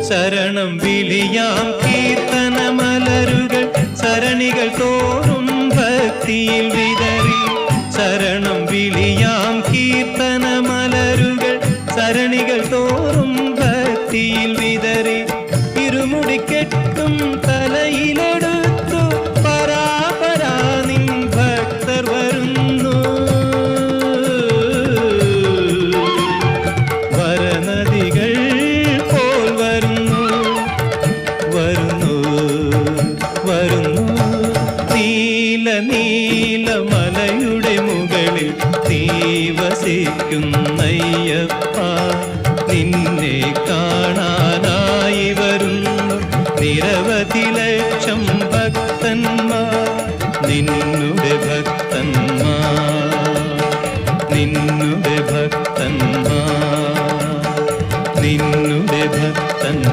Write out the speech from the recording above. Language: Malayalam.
ശരണം വിളിയാം കീർത്തനമലരുകൾ സരണികൾ തോറും ഭക്തിയിൽ വിതറി. ശരണം വിളിയാം കീർത്തനമലരുകൾ സരണികൾ തോറും ഭക്തിയിൽ വിതറി. ഇരുമുടിക്കെട്ടും തലയിലെടുത്തു പരാപരാ നിൻ ഭക്തർ വരുന്നു. വരനദികൾ പോൽ വരുന്നു വരുന്നു വരുന്നു. നീല നീല മലയുടെ മുകളിൽ നീ വസിക്കുന്നയ്യപ്പ, നിന്നെ കാണാനായി വരുന്നു നിരവധി